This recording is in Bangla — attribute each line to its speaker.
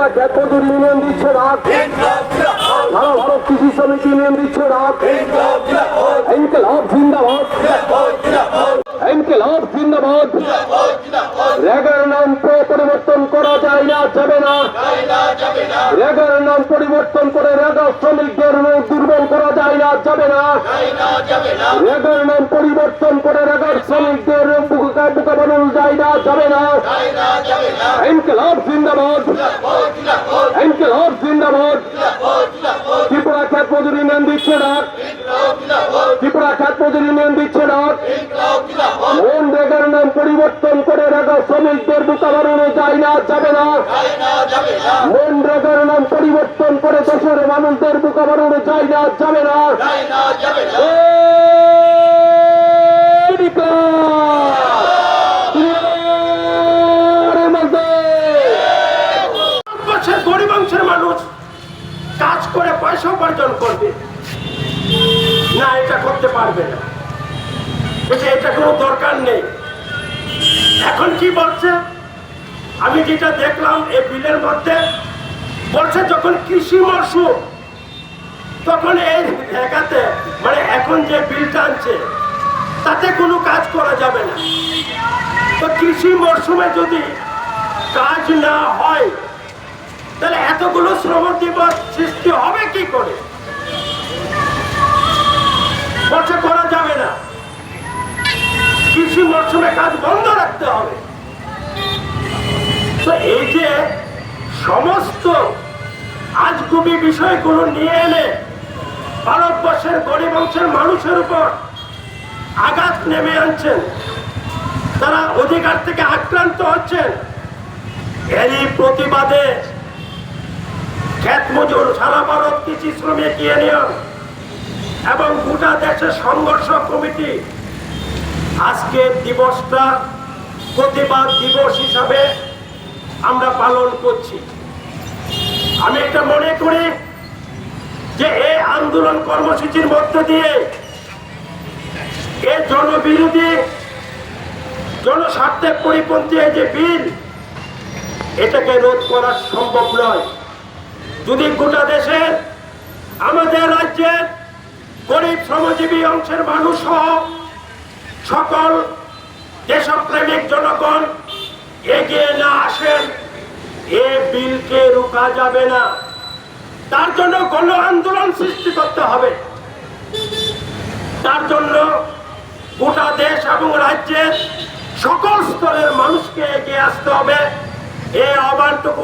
Speaker 1: ত্রিপুরা খ্যাত মজুর ইউনিয়ন দিচ্ছে রাত, সারা ভারত কৃষি শ্রমিক ইউনিয়ন দিচ্ছে রাত। ইনকলাব জিন্দাবাদ, ইনকলাব জিন্দাবাদ। রেগার নাম পরিবর্তন করা যায় না, যাবে না। রেগার নাম পরিবর্তন করে রেগা শ্রমিকদের দুর্বল করা যায় না, যাবে না। রেগার নাম পরিবর্তন করে রেগার শ্রমিকদের বুকা বানানো যায় না, যাবে না। ইনকলাব জিন্দাবাদ, ইনকলাব জিন্দাবাদ। ত্রিপুরা খ্যাত মজুর ইউনিয়ন দিচ্ছে ডাক, ত্রিপুরা খ্যাত মজুর ইউনিয়ন দিচ্ছে ডাক। মনরেগার নাম পরিবর্তন করে রেগা শ্রমিকদের বুকা বানানো যায় না, যাবে না। মনরেগার নাম পরিবর্তন করে দেশের মানুষদের বুকা বানানো যায় না, যাবে না।
Speaker 2: গরিব অংশের মানুষ কাজ করে পয়সা উপার্জন করবে না, এটা করতে পারবে না, এটা কোনো দরকার নেই। এখন কি বলছে, আমি যেটা দেখলাম এই বিলের মধ্যে বলছে যখন কৃষি মরশুম তখন এই জায়গাতে মানে এখন যে বিলটা আনছে তাতে কোনো কাজ করা যাবে না। তো কৃষি মরশুমে যদি কাজ না হয় তাহলে এতগুলো শ্রম দিবস সৃষ্টি হবে কি করে? বলছে করা যাবে না, কৃষি মরশুমে কাজ বন্ধ রাখতে হবে। তো এই যে সমস্ত আজগুবি বিষয়গুলো নিয়ে এনে ভারতবর্ষের গরিব অংশের মানুষের উপর আঘাত নেমে আনছেন, তারা অধিকার থেকে আক্রান্ত হচ্ছেন। এরই প্রতিবাদে খ্যাত মজুর, সারা ভারত কৃষি শ্রমিক ইউনিয়ন এবং গোটা দেশের সংঘর্ষ কমিটি আজকের দিবসটা প্রতিবাদ দিবস হিসাবে আমরা পালন করছি। আমি এটা মনে করি যে এই আন্দোলন কর্মসূচির মধ্য দিয়ে এই জনবিরোধী জনস্বার্থের পরিপন্থী যে বিল এটাকে রোধ করা সম্ভব নয়। যদি গোটা দেশের আমাদের রাজ্যের গরিব শ্রমজীবী অংশের মানুষ সহ সকল দেশপ্রেমিক জনগণ এগিয়ে না আসেন, এ বিলকে রোকা যাবে না। তার জন্য গণ আন্দোলন সৃষ্টি করতে হবে। তার জন্য গোটা দেশ এবং রাজ্যের সকল স্তরের মানুষকে এগিয়ে আসতে হবে। এই আহ্বানটুকু